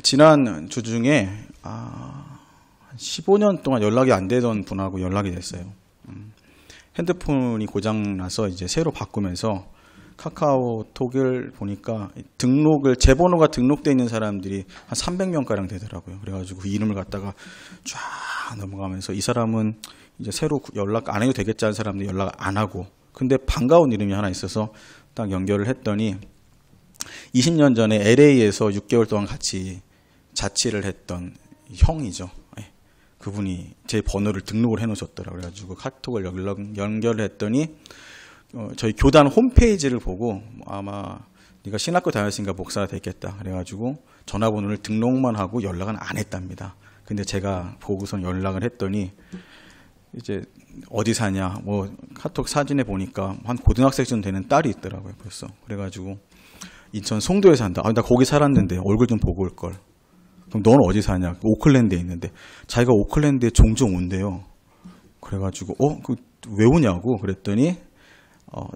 지난 주 중에 15년 동안 연락이 안 되던 분하고 연락이 됐어요. 핸드폰이 고장나서 이제 새로 바꾸면서 카카오톡을 보니까 제 번호가 등록되어 있는 사람들이 한 300명가량 되더라고요. 그래가지고 그 이름을 갖다가 쫙 넘어가면서 이 사람은 이제 새로 연락 안 해도 되겠지 하는 사람들 연락 안 하고, 근데 반가운 이름이 하나 있어서 딱 연결을 했더니 20년 전에 LA에서 6개월 동안 같이 자취를 했던 형이죠. 그분이 제 번호를 등록을 해놓으셨더라고요. 그래가지고 카톡을 연결을 했더니 저희 교단 홈페이지를 보고 아마 네가 신학교 다녔으니까 목사가 됐겠다. 그래가지고 전화번호를 등록만 하고 연락은 안 했답니다. 근데 제가 보고선 연락을 했더니 이제 어디 사냐, 뭐 카톡 사진에 보니까 한 고등학생쯤 되는 딸이 있더라고요. 벌써. 그래가지고 인천 송도에 산다. 나 거기 살았는데 얼굴 좀 보고 올 걸. 그럼 너는 어디 사냐? 오클랜드에 있는데. 자기가 오클랜드에 종종 온대요. 그래가지고 왜 오냐고 그랬더니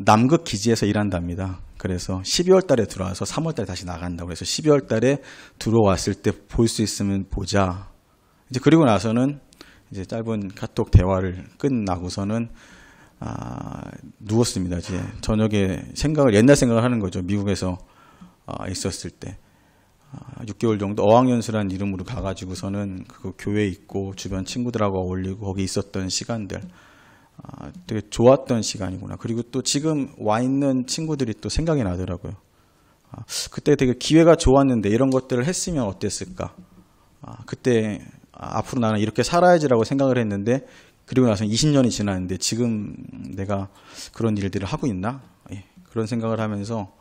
남극 기지에서 일한답니다. 그래서 12월 달에 들어와서 3월 달에 다시 나간다고. 그래서 12월 달에 들어왔을 때 볼 수 있으면 보자. 이제 그리고 나서는 이제 짧은 카톡 대화를 끝나고서는 누웠습니다. 이제 저녁에 옛날 생각을 하는 거죠. 미국에서 있었을 때 6개월 정도 어학연수라는 이름으로 가가지고서는 그 교회에 있고 주변 친구들하고 어울리고 거기 있었던 시간들, 되게 좋았던 시간이구나. 그리고 또 지금 와 있는 친구들이 또 생각이 나더라고요. 그때 되게 기회가 좋았는데 이런 것들을 했으면 어땠을까. 그때 앞으로 나는 이렇게 살아야지라고 생각을 했는데, 그리고 나서 20년이 지났는데 지금 내가 그런 일들을 하고 있나? 그런 생각을 하면서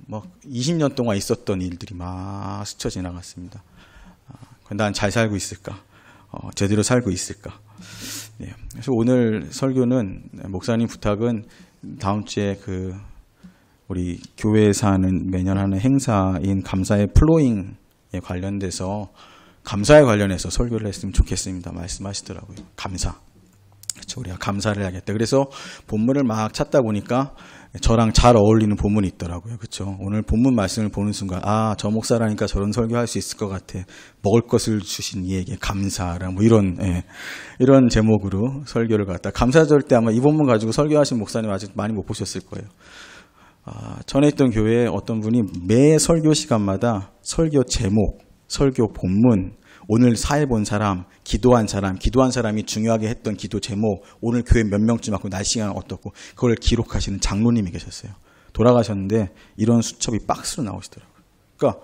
막 20년 동안 있었던 일들이 막 스쳐 지나갔습니다. 난 잘 살고 있을까? 제대로 살고 있을까? 그래서 오늘 설교는, 목사님 부탁은 다음 주에 우리 교회에서 매년 하는 행사인 감사의 플로잉에 관련돼서 감사에 관련해서 설교를 했으면 좋겠습니다. 말씀하시더라고요. 감사. 그렇죠. 우리가 감사를 해야겠다. 그래서 본문을 막 찾다 보니까 저랑 잘 어울리는 본문이 있더라고요. 그렇죠. 오늘 본문 말씀을 보는 순간 저 목사라니까 저런 설교할 수 있을 것 같아. 먹을 것을 주신 이에게 감사라. 뭐 이런 제목으로 설교를 갖다. 감사절 때 아마 이 본문 가지고 설교하신 목사님 아직 많이 못 보셨을 거예요. 전에 있던 교회에 어떤 분이 매 설교 시간마다 설교 제목, 설교 본문, 오늘 사회 본 사람, 기도한 사람이 중요하게 했던 기도 제목, 오늘 교회 몇 명쯤 왔고 날씨가 어떻고, 그걸 기록하시는 장로님이 계셨어요. 돌아가셨는데 이런 수첩이 박스로 나오시더라고요. 그러니까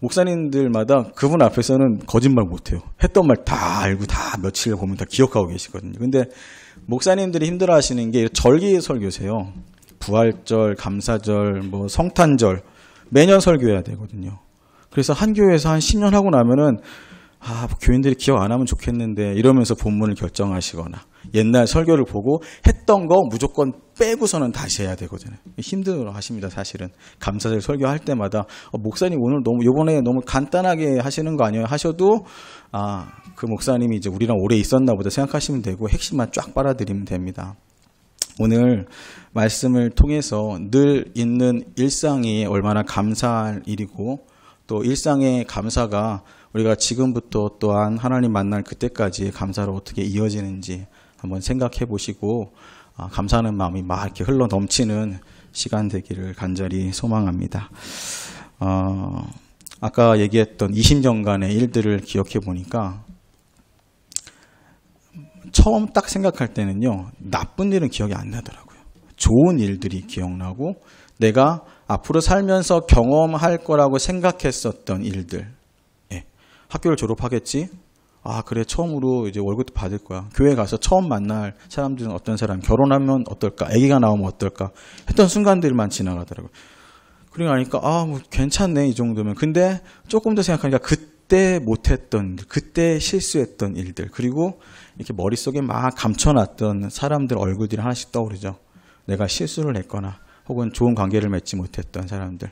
목사님들마다 그분 앞에서는 거짓말 못해요. 했던 말 다 알고 다 며칠 보면 다 기억하고 계시거든요. 근데 목사님들이 힘들어하시는 게 절기 설교세요. 부활절, 감사절, 뭐 성탄절 매년 설교해야 되거든요. 그래서 한 교회에서 한 10년 하고 나면은 교인들이 기억 안 하면 좋겠는데 이러면서 본문을 결정하시거나 옛날 설교를 보고 했던 거 무조건 빼고서는 다시 해야 되거든요. 힘들어 하십니다. 사실은 감사절 설교할 때마다 목사님 오늘 이번에 너무 간단하게 하시는 거 아니에요? 하셔도 그 목사님이 이제 우리랑 오래 있었나 보다 생각하시면 되고 핵심만 쫙 빨아들이면 됩니다. 오늘 말씀을 통해서 늘 있는 일상이 얼마나 감사할 일이고, 또 일상의 감사가 우리가 지금부터 또한 하나님 만날 그때까지의 감사로 어떻게 이어지는지 한번 생각해 보시고, 감사하는 마음이 막 이렇게 흘러 넘치는 시간 되기를 간절히 소망합니다. 아까 얘기했던 20년간의 일들을 기억해 보니까 처음 딱 생각할 때는요, 나쁜 일은 기억이 안 나더라고요. 좋은 일들이 기억나고 내가 앞으로 살면서 경험할 거라고 생각했었던 일들. 학교를 졸업하겠지? 그래, 처음으로 이제 월급도 받을 거야. 교회 가서 처음 만날 사람들은 어떤 사람, 결혼하면 어떨까, 아기가 나오면 어떨까 했던 순간들만 지나가더라고요. 그러고 나니까 뭐 괜찮네 이 정도면. 근데 조금 더 생각하니까 그때 못했던, 그때 실수했던 일들, 그리고 이렇게 머릿속에 막 감춰놨던 사람들 얼굴들이 하나씩 떠오르죠. 내가 실수를 했거나 혹은 좋은 관계를 맺지 못했던 사람들.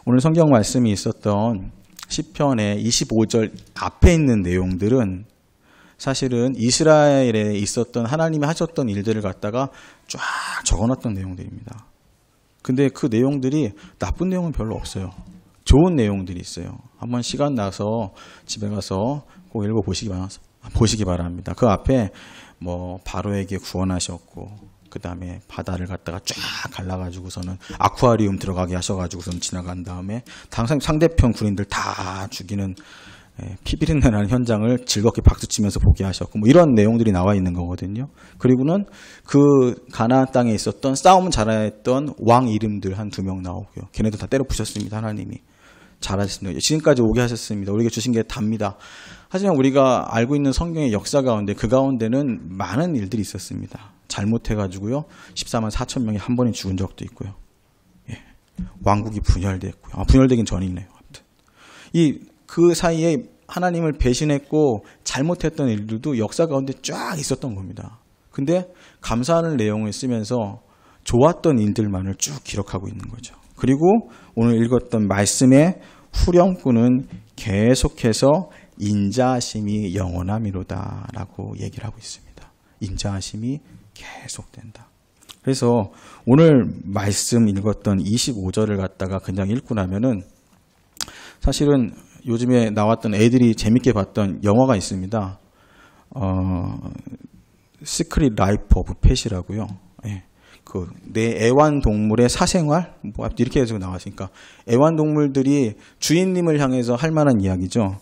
오늘 성경 말씀이 있었던 시편의 25절 앞에 있는 내용들은 사실은 이스라엘에 있었던 하나님이 하셨던 일들을 갖다가 쫙 적어놨던 내용들입니다. 근데 그 내용들이 나쁜 내용은 별로 없어요. 좋은 내용들이 있어요. 한번 시간 나서 집에 가서 꼭 보시기 바랍니다. 그 앞에 뭐 바로에게 구원하셨고, 그 다음에 바다를 갖다가 쫙 갈라가지고서는 아쿠아리움 들어가게 하셔가지고서는 지나간 다음에 상대편 군인들 다 죽이는 피비린내나는 현장을 즐겁게 박수치면서 보게 하셨고, 뭐 이런 내용들이 나와 있는 거거든요. 그리고는 그 가나안 땅에 있었던 싸움 잘했던 왕 이름들 한 2명 나오고요. 걔네들 다 때려 부셨습니다. 하나님이 잘하셨습니다. 지금까지 오게 하셨습니다. 우리에게 주신 게 답니다. 하지만 우리가 알고 있는 성경의 역사 가운데 그 가운데는 많은 일들이 있었습니다. 잘못해가지고요 14만 4천 명이 한 번에 죽은 적도 있고요. 예. 왕국이 분열됐고요. 분열되긴 전이네요. 아무튼 그 사이에 하나님을 배신했고 잘못했던 일들도 역사 가운데 쫙 있었던 겁니다. 근데 감사하는 내용을 쓰면서 좋았던 일들만을 쭉 기록하고 있는 거죠. 그리고 오늘 읽었던 말씀의 후렴구는 계속해서 인자하심이 영원함이로다 라고 얘기를 하고 있습니다. 인자하심이 계속된다. 그래서 오늘 말씀 읽었던 25절을 갖다가 그냥 읽고 나면은 사실은 요즘에 나왔던 애들이 재밌게 봤던 영화가 있습니다. 시크릿 라이프 오브 펫이라고요. 예. 내 애완동물의 사생활? 뭐 이렇게 해서 나왔으니까 애완동물들이 주인님을 향해서 할 만한 이야기죠.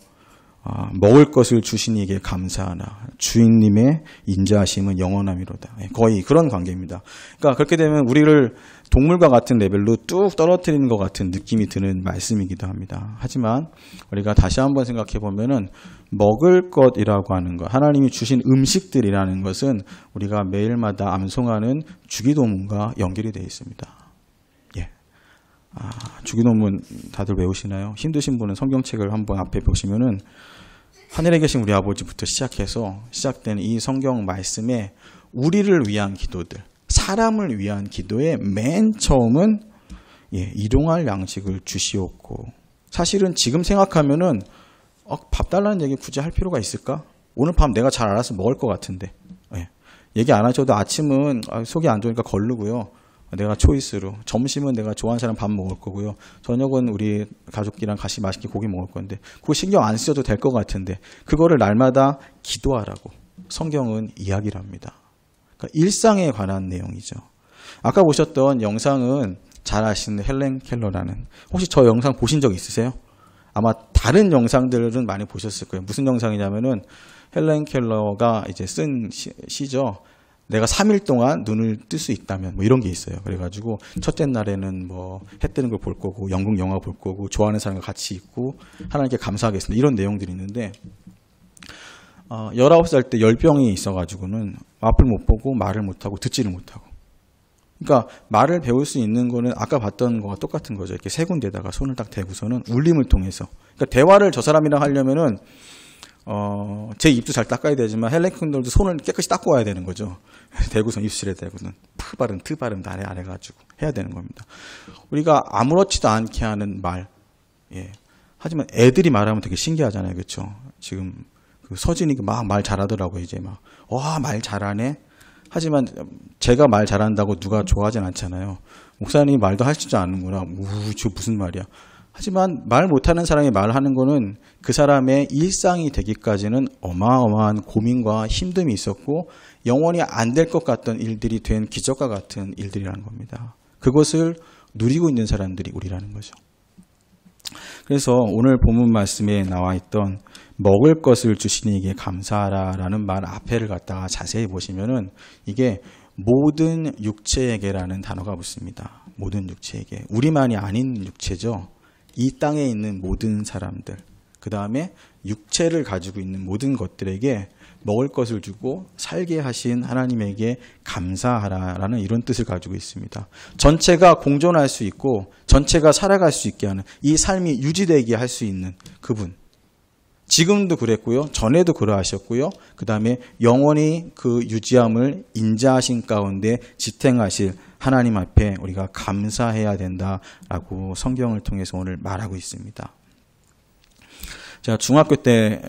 먹을 것을 주신 이에게 감사하나 주인님의 인자하심은 영원함이로다. 거의 그런 관계입니다. 그러니까 그렇게 되면 우리를 동물과 같은 레벨로 뚝 떨어뜨리는 것 같은 느낌이 드는 말씀이기도 합니다. 하지만 우리가 다시 한번 생각해 보면은 먹을 것이라고 하는 것, 하나님이 주신 음식들이라는 것은 우리가 매일마다 암송하는 주기도문과 연결이 되어 있습니다. 예. 주기도문 다들 외우시나요? 힘드신 분은 성경책을 한번 앞에 보시면은 하늘에 계신 우리 아버지부터 시작해서 시작된 이 성경 말씀에 우리를 위한 기도들, 사람을 위한 기도의 맨 처음은 일용할 양식을 주시옵고, 사실은 지금 생각하면은 밥 달라는 얘기 굳이 할 필요가 있을까? 오늘 밤 내가 잘 알아서 먹을 것 같은데. 얘기 안 하셔도 아침은 속이 안 좋으니까 거르고요. 내가 초이스로. 점심은 내가 좋아하는 사람 밥 먹을 거고요. 저녁은 우리 가족끼랑 같이 맛있게 고기 먹을 건데 그거 신경 안 쓰셔도 될 것 같은데 그거를 날마다 기도하라고 성경은 이야기를 합니다. 그러니까 일상에 관한 내용이죠. 아까 보셨던 영상은 잘 아시는 헬렌 켈러라는, 혹시 저 영상 보신 적 있으세요? 아마 다른 영상들은 많이 보셨을 거예요. 무슨 영상이냐면은 헬렌 켈러가 이제 쓴 시죠. 내가 3일 동안 눈을 뜰 수 있다면 뭐 이런 게 있어요. 그래가지고 첫째 날에는 뭐 해 뜨는 걸 볼 거고 영국 영화 볼 거고 좋아하는 사람과 같이 있고 하나님께 감사하겠습니다. 이런 내용들이 있는데 19살 때 열병이 있어가지고는 앞을 못 보고 말을 못하고 듣지를 못하고, 그러니까 말을 배울 수 있는 거는 아까 봤던 거와 똑같은 거죠. 이렇게 세 군데다가 손을 딱 대고서는 울림을 통해서, 그러니까 대화를 저 사람이랑 하려면은 제 입도 잘 닦아야 되지만 헬렌 켈러도 손을 깨끗이 닦고 와야 되는 거죠. 대고선 입술에 대고선 트 발음 다 안 해가지고 해야 되는 겁니다. 우리가 아무렇지도 않게 하는 말, 하지만 애들이 말하면 되게 신기하잖아요, 그렇죠? 지금 그 서진이 막 말 잘하더라고요. 이제 막 말 잘하네. 하지만 제가 말 잘한다고 누가 좋아하진 않잖아요. 목사님이 말도 하시지 않는구나. 저 무슨 말이야. 하지만 말 못하는 사람이 말하는 거는 그 사람의 일상이 되기까지는 어마어마한 고민과 힘듦이 있었고 영원히 안 될 것 같던 일들이 된 기적과 같은 일들이라는 겁니다. 그것을 누리고 있는 사람들이 우리라는 거죠. 그래서 오늘 본문 말씀에 나와 있던 먹을 것을 주시니에게 감사하라라는 말 앞에를 갖다가 자세히 보시면은 이게 모든 육체에게라는 단어가 붙습니다. 모든 육체에게. 우리만이 아닌 육체죠. 이 땅에 있는 모든 사람들, 그 다음에 육체를 가지고 있는 모든 것들에게 먹을 것을 주고 살게 하신 하나님에게 감사하라라는 이런 뜻을 가지고 있습니다. 전체가 공존할 수 있고 전체가 살아갈 수 있게 하는, 이 삶이 유지되게 할 수 있는 그분. 지금도 그랬고요. 전에도 그러하셨고요. 그 다음에 영원히 그 유지함을 인자하신 가운데 지탱하실 하나님 앞에 우리가 감사해야 된다라고 성경을 통해서 오늘 말하고 있습니다. 제가 중학교 때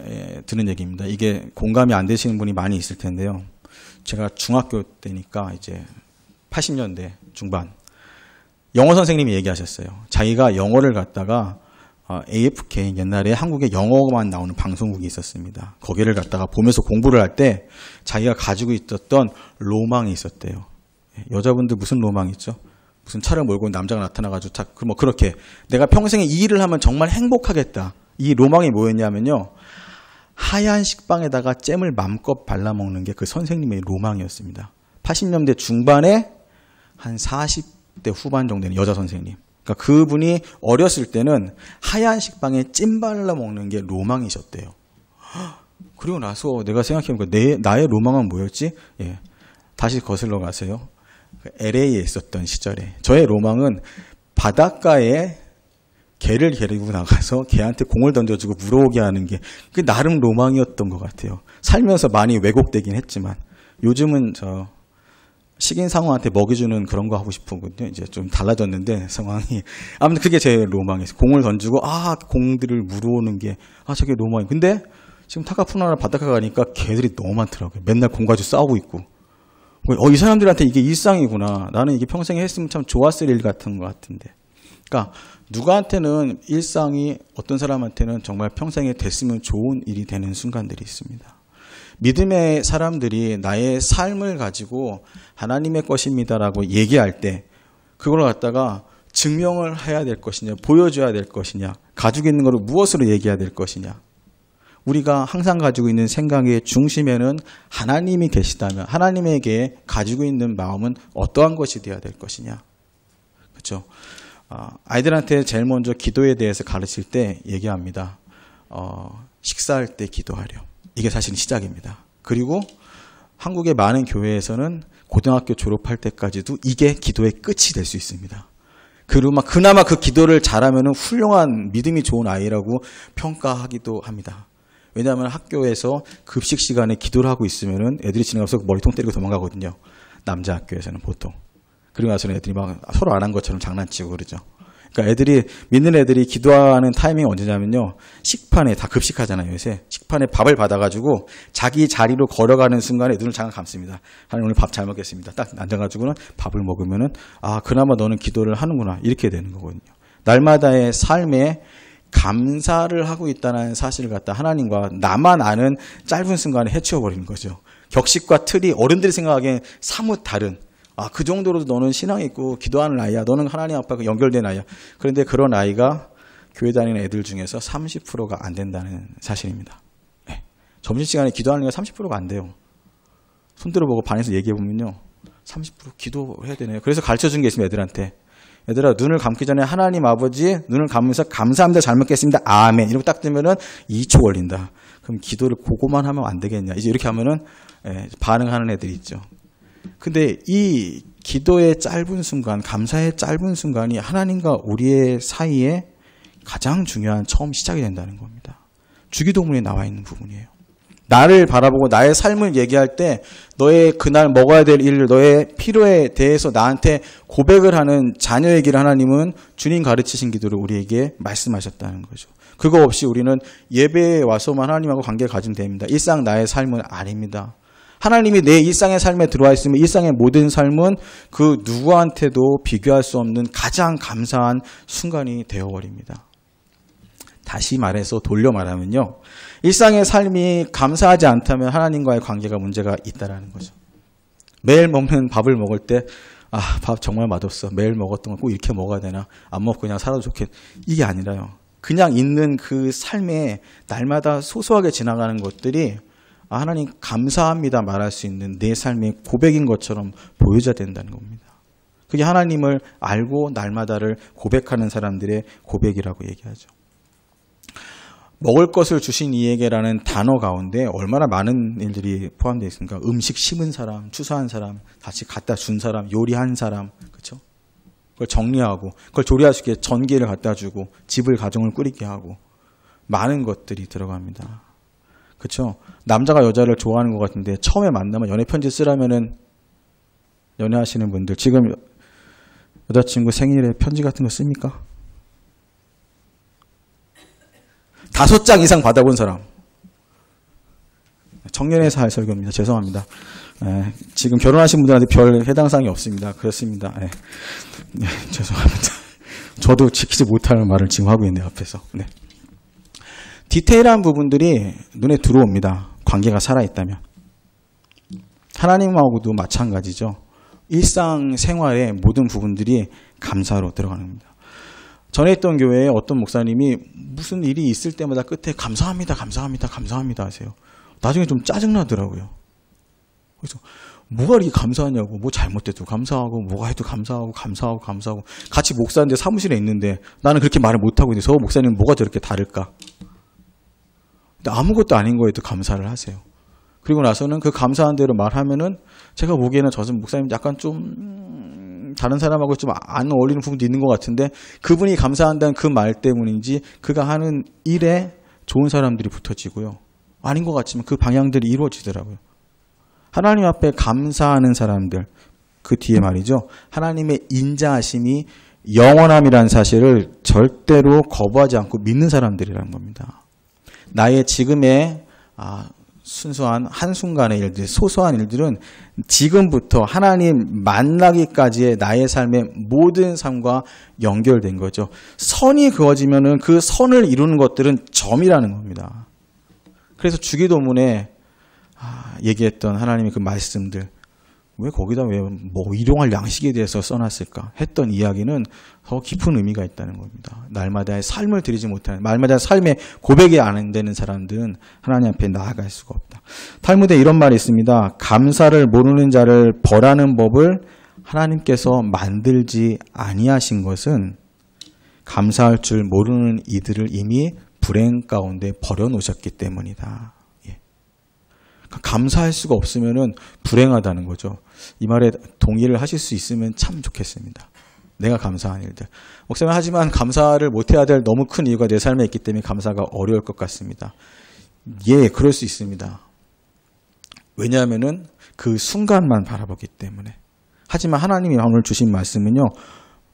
들은 얘기입니다. 이게 공감이 안 되시는 분이 많이 있을 텐데요. 제가 중학교 때니까 이제 80년대 중반. 영어 선생님이 얘기하셨어요. 자기가 영어를 갖다가 AFK 옛날에 한국에 영어만 나오는 방송국이 있었습니다. 거기를 갖다가 보면서 공부를 할 때 자기가 가지고 있었던 로망이 있었대요. 여자분들 무슨 로망이 있죠? 무슨 차를 몰고 남자가 나타나가지고 뭐 그렇게 내가 평생에 이 일을 하면 정말 행복하겠다. 이 로망이 뭐였냐면요. 하얀 식빵에다가 잼을 맘껏 발라먹는 게 그 선생님의 로망이었습니다. 80년대 중반에 한 40대 후반 정도 되는 여자 선생님. 그러니까 그분이 어렸을 때는 하얀 식빵에 찜 발라먹는 게 로망이셨대요. 그리고 나서 내가 생각해보니까 나의 로망은 뭐였지? 예, 다시 거슬러 가세요. LA에 있었던 시절에 저의 로망은 바닷가에 개를 데리고 나가서 개한테 공을 던져주고 물어오게 하는 게 그 나름 로망이었던 것 같아요. 살면서 많이 왜곡되긴 했지만 요즘은 저 식인상어한테 먹여주는 그런 거 하고 싶거든요. 이제 좀 달라졌는데 상황이 아무튼 그게 제 로망이에요. 공을 던지고 공들을 물어오는 게 저게 로망이에요. 근데 지금 타카푸나라 바닷가 가니까 개들이 너무 많더라고요. 맨날 공 가지고 싸우고 있고 이 사람들한테 이게 일상이구나. 나는 이게 평생에 했으면 참 좋았을 일 같은 것 같은데. 그러니까 누구한테는 일상이 어떤 사람한테는 정말 평생에 됐으면 좋은 일이 되는 순간들이 있습니다. 믿음의 사람들이 나의 삶을 가지고 하나님의 것입니다라고 얘기할 때 그걸 갖다가 증명을 해야 될 것이냐, 보여줘야 될 것이냐, 가지고 있는 것을 무엇으로 얘기해야 될 것이냐. 우리가 항상 가지고 있는 생각의 중심에는 하나님이 계시다면 하나님에게 가지고 있는 마음은 어떠한 것이 되어야 될 것이냐. 그렇죠? 아이들한테 제일 먼저 기도에 대해서 가르칠 때 얘기합니다. 식사할 때 기도하렴. 이게 사실은 시작입니다. 그리고 한국의 많은 교회에서는 고등학교 졸업할 때까지도 이게 기도의 끝이 될 수 있습니다. 그리고 그나마 그 기도를 잘하면 훌륭한 믿음이 좋은 아이라고 평가하기도 합니다. 왜냐하면 학교에서 급식 시간에 기도를 하고 있으면 애들이 지나가서 머리통 때리고 도망가거든요. 남자 학교에서는 보통. 그리고 나서는 애들이 막 서로 안 한 것처럼 장난치고 그러죠. 그러니까 애들이, 믿는 애들이 기도하는 타이밍이 언제냐면요. 식판에 다 급식하잖아요, 요새. 식판에 밥을 받아가지고 자기 자리로 걸어가는 순간에 눈을 잠깐 감습니다. 하나님 오늘 밥 잘 먹겠습니다. 딱 앉아가지고는 밥을 먹으면은, 그나마 너는 기도를 하는구나. 이렇게 되는 거거든요. 날마다의 삶에 감사를 하고 있다는 사실을 갖다 하나님과 나만 아는 짧은 순간에 해치워버리는 거죠. 격식과 틀이 어른들이 생각하기엔 사뭇 다른, 그 정도로도 너는 신앙이 있고 기도하는 아이야. 너는 하나님 앞과 연결된 아이야. 그런데 그런 아이가 교회 다니는 애들 중에서 30%가 안 된다는 사실입니다. 네. 점심시간에 기도하는 게 30%가 안 돼요. 손 들어보고 반에서 얘기해보면요. 30% 기도해야 되네요. 그래서 가르쳐준 게 있습니다. 애들한테. 얘들아, 눈을 감기 전에 하나님 아버지 눈을 감으면서 감사합니다. 잘 먹겠습니다. 아멘. 이러고 딱 뜨면은 2초 걸린다. 그럼 기도를 그거만 하면 안 되겠냐. 이제 이렇게 하면은 반응하는 애들이 있죠. 근데 이 기도의 짧은 순간, 감사의 짧은 순간이 하나님과 우리의 사이에 가장 중요한 처음 시작이 된다는 겁니다. 주기도문에 나와 있는 부분이에요. 나를 바라보고 나의 삶을 얘기할 때 너의 그날 먹어야 될 일, 너의 필요에 대해서 나한테 고백을 하는 자녀의 길 하나님은 주님 가르치신 기도를 우리에게 말씀하셨다는 거죠. 그거 없이 우리는 예배에 와서만 하나님하고 관계를 가지면 됩니다. 일상 나의 삶은 아닙니다. 하나님이 내 일상의 삶에 들어와 있으면 일상의 모든 삶은 그 누구한테도 비교할 수 없는 가장 감사한 순간이 되어버립니다. 다시 말해서 돌려 말하면요. 일상의 삶이 감사하지 않다면 하나님과의 관계가 문제가 있다라는 거죠. 매일 먹는 밥을 먹을 때 밥 정말 맛없어. 매일 먹었던 거 꼭 이렇게 먹어야 되나. 안 먹고 그냥 살아도 좋겠. 이게 아니라요. 그냥 있는 그 삶에 날마다 소소하게 지나가는 것들이 하나님 감사합니다 말할 수 있는 내 삶의 고백인 것처럼 보여져야 된다는 겁니다. 그게 하나님을 알고 날마다를 고백하는 사람들의 고백이라고 얘기하죠. 먹을 것을 주신 이에게라는 단어 가운데 얼마나 많은 일들이 포함되어 있습니까? 음식 심은 사람, 추수한 사람, 다시 갖다 준 사람, 요리한 사람, 그렇죠? 그걸 정리하고 그걸 조리할 수 있게 전기를 갖다 주고 집을 가정을 꾸리게 하고 많은 것들이 들어갑니다. 그렇죠? 남자가 여자를 좋아하는 것 같은데 처음에 만나면 연애 편지 쓰라면은 연애하시는 분들 지금 여자친구 생일에 편지 같은 거 씁니까? 5장 이상 받아본 사람. 청년의 살 설교입니다. 죄송합니다. 지금 결혼하신 분들한테 별 해당 사항이 없습니다. 그렇습니다. 죄송합니다. 저도 지키지 못하는 말을 지금 하고 있네요, 앞에서. 디테일한 부분들이 눈에 들어옵니다. 관계가 살아있다면. 하나님하고도 마찬가지죠. 일상생활의 모든 부분들이 감사로 들어가는 겁니다. 전에 있던 교회에 어떤 목사님이 무슨 일이 있을 때마다 끝에 감사합니다, 감사합니다, 감사합니다 하세요. 나중에 좀 짜증나더라고요. 그래서 뭐가 이렇게 감사하냐고, 뭐 잘못돼도 감사하고, 뭐가 해도 감사하고, 감사하고, 감사하고. 같이 목사인데 사무실에 있는데 나는 그렇게 말을 못하고 있는데 저 목사님은 뭐가 저렇게 다를까? 근데 아무것도 아닌 거에도 감사를 하세요. 그리고 나서는 그 감사한 대로 말하면은 제가 보기에는 저 목사님 약간 좀 다른 사람하고 좀 안 어울리는 부분도 있는 것 같은데 그분이 감사한다는 그 말 때문인지 그가 하는 일에 좋은 사람들이 붙어지고요. 아닌 것 같지만 그 방향들이 이루어지더라고요. 하나님 앞에 감사하는 사람들, 그 뒤에 말이죠. 하나님의 인자하심이 영원함이라는 사실을 절대로 거부하지 않고 믿는 사람들이라는 겁니다. 나의 지금의 순수한 한순간의 일들, 소소한 일들은 지금부터 하나님 만나기까지의 나의 삶의 모든 삶과 연결된 거죠. 선이 그어지면은 그 선을 이루는 것들은 점이라는 겁니다. 그래서 주기도문에 얘기했던 하나님의 그 말씀들, 왜 거기다 왜 뭐 일용할 양식에 대해서 써놨을까 했던 이야기는 더 깊은 의미가 있다는 겁니다. 날마다의 삶을 드리지 못하는, 날마다의 삶의 고백이 안 되는 사람들은 하나님 앞에 나아갈 수가 없다. 탈무드에 이런 말이 있습니다. 감사를 모르는 자를 벌하는 법을 하나님께서 만들지 아니하신 것은 감사할 줄 모르는 이들을 이미 불행 가운데 버려놓으셨기 때문이다. 감사할 수가 없으면은 불행하다는 거죠. 이 말에 동의를 하실 수 있으면 참 좋겠습니다. 내가 감사한 일들. 목사님 하지만 감사를 못해야 될 너무 큰 이유가 내 삶에 있기 때문에 감사가 어려울 것 같습니다. 예, 그럴 수 있습니다. 왜냐하면은 그 순간만 바라보기 때문에. 하지만 하나님이 오늘 주신 말씀은요.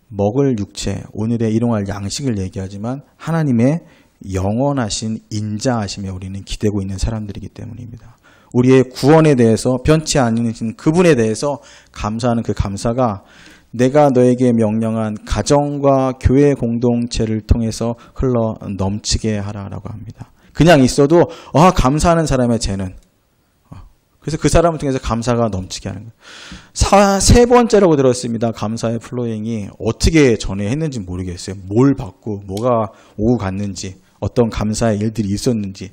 먹을 육체, 오늘의 일용할 양식을 얘기하지만 하나님의 영원하신 인자하심에 우리는 기대고 있는 사람들이기 때문입니다. 우리의 구원에 대해서 변치 않으신 그분에 대해서 감사하는 그 감사가 내가 너에게 명령한 가정과 교회 공동체를 통해서 흘러 넘치게 하라라고 합니다. 그냥 있어도 감사하는 사람의 죄는 그래서 그 사람을 통해서 감사가 넘치게 하는 거예요. 세 번째라고 들었습니다. 감사의 플로잉이 어떻게 전에 했는지 모르겠어요. 뭘 받고 뭐가 오고 갔는지 어떤 감사의 일들이 있었는지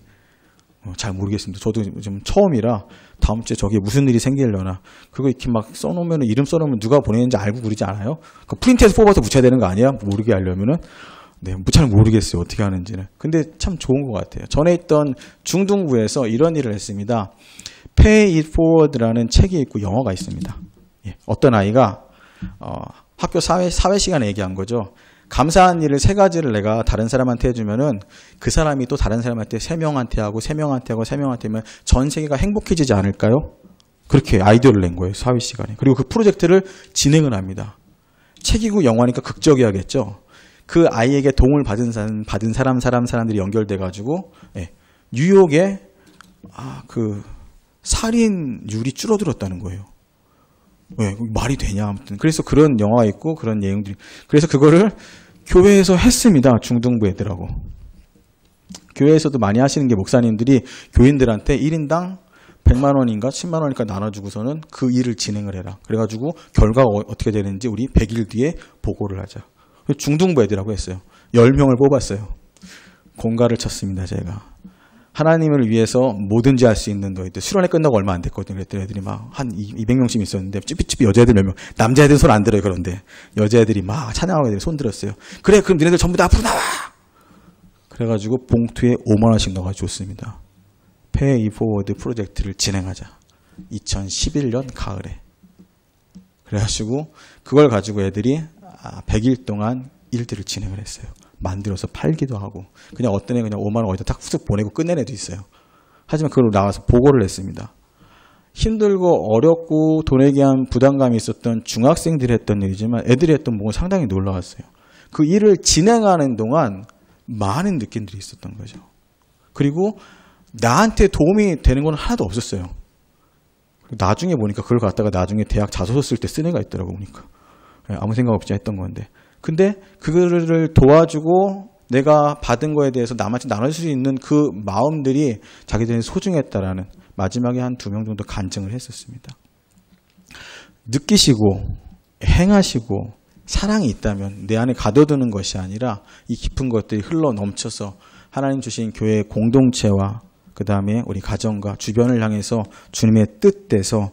잘 모르겠습니다. 저도 좀 처음이라 다음 주에 저게 무슨 일이 생기려나 그거 이렇게 막 써놓으면 이름 써놓으면 누가 보내는지 알고 그러지 않아요? 그 프린트해서 뽑아서 붙여야 되는 거 아니야? 모르게 하려면은 잘 모르겠어요. 어떻게 하는지는. 근데 참 좋은 것 같아요. 전에 있던 중등부에서 이런 일을 했습니다. Pay It Forward라는 책이 있고 영어가 있습니다. 어떤 아이가 학교 사회 시간에 얘기한 거죠. 감사한 일을 3가지를 내가 다른 사람한테 해주면은 그 사람이 또 다른 사람한테 3명한테 하고 3명한테 하고 3명한테 하면 전 세계가 행복해지지 않을까요? 그렇게 아이디어를 낸 거예요. 사회 시간에. 그리고 그 프로젝트를 진행을 합니다. 책이고 영화니까 극적이야겠죠. 그 아이에게 도움을 받은 사람들이 연결돼가지고 뉴욕에 그 살인율이 줄어들었다는 거예요. 왜 말이 되냐 아무튼 그래서 그런 영화가 있고 그런 내용들이 그래서 그거를 교회에서 했습니다. 중등부 애들하고 교회에서도 많이 하시는 게 목사님들이 교인들한테 1인당 100만 원인가 10만 원인가 나눠주고서는 그 일을 진행을 해라. 그래가지고 결과가 어떻게 되는지 우리 100일 뒤에 보고를 하자. 중등부 애들하고 했어요. 10명을 뽑았어요. 공가를 쳤습니다. 제가. 하나님을 위해서 뭐든지 할 수 있는 너희들. 수련회 끝나고 얼마 안 됐거든요. 그랬더니 애들이 막 한 200명씩 있었는데 쭈삐쭈삐 여자애들 몇 명. 남자애들은 손 안 들어요. 그런데 여자애들이 막 찬양하고 손 들었어요. 그래 그럼 너네들 전부 다 앞으로 나와. 그래가지고 봉투에 5만 원씩 넣어가지고 줬습니다. Pay It Forward 프로젝트를 진행하자. 2011년 가을에. 그래가지고 그걸 가지고 애들이 100일 동안 일들을 진행을 했어요. 만들어서 팔기도 하고 그냥 어떤 애 그냥 5만 원 어디다 딱 훅 보내고 끝낸 애도 있어요. 하지만 그걸 나와서 보고를 했습니다. 힘들고 어렵고 돈에 대한 부담감이 있었던 중학생들이 했던 일이지만 애들이 했던 부분은 상당히 놀라웠어요. 그 일을 진행하는 동안 많은 느낌들이 있었던 거죠. 그리고 나한테 도움이 되는 건 하나도 없었어요. 나중에 보니까 그걸 갖다가 나중에 대학 자소서 쓸 때 쓴 애가 있더라고 보니까. 아무 생각 없이 했던 건데. 근데 그거를 도와주고 내가 받은 거에 대해서 남한테 나눌 수 있는 그 마음들이 자기들이 소중했다라는 마지막에 한 2명 정도 간증을 했었습니다. 느끼시고 행하시고 사랑이 있다면 내 안에 가둬두는 것이 아니라 이 깊은 것들이 흘러 넘쳐서 하나님 주신 교회의 공동체와 그 다음에 우리 가정과 주변을 향해서 주님의 뜻대로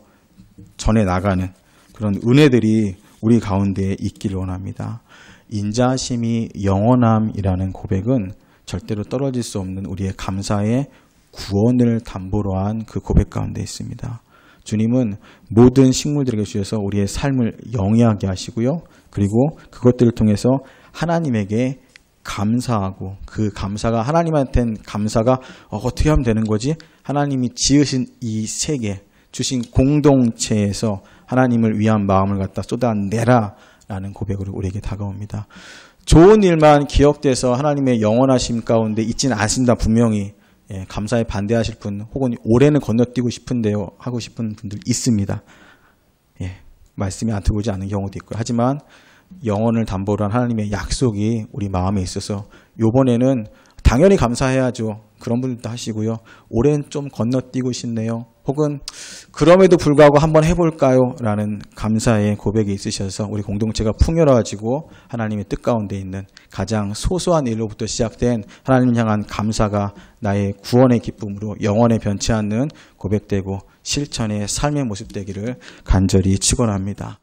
전해 나가는 그런 은혜들이 우리 가운데에 있기를 원합니다. 인자하심이 영원함이라는 고백은 절대로 떨어질 수 없는 우리의 감사의 구원을 담보로 한 그 고백 가운데 있습니다. 주님은 모든 식물들에게 주셔서 우리의 삶을 영위하게 하시고요. 그리고 그것들을 통해서 하나님에게 감사하고 그 감사가 하나님한테는 감사가 어떻게 하면 되는 거지? 하나님이 지으신 이 세계, 주신 공동체에서 하나님을 위한 마음을 갖다 쏟아내라 라는 고백으로 우리에게 다가옵니다. 좋은 일만 기억돼서 하나님의 영원하심 가운데 있지는 않습니다. 분명히 감사에 반대하실 분 혹은 올해는 건너뛰고 싶은데요 하고 싶은 분들 있습니다. 말씀이 안 들어오지 않는 경우도 있고요. 하지만 영원을 담보로 한 하나님의 약속이 우리 마음에 있어서 이번에는 당연히 감사해야죠. 그런 분들도 하시고요. 올해는 좀 건너뛰고 싶네요. 혹은 그럼에도 불구하고 한번 해볼까요? 라는 감사의 고백이 있으셔서 우리 공동체가 풍요로워지고 하나님의 뜻 가운데 있는 가장 소소한 일로부터 시작된 하나님을 향한 감사가 나의 구원의 기쁨으로 영원에 변치 않는 고백되고 실천의 삶의 모습 되기를 간절히 축원합니다.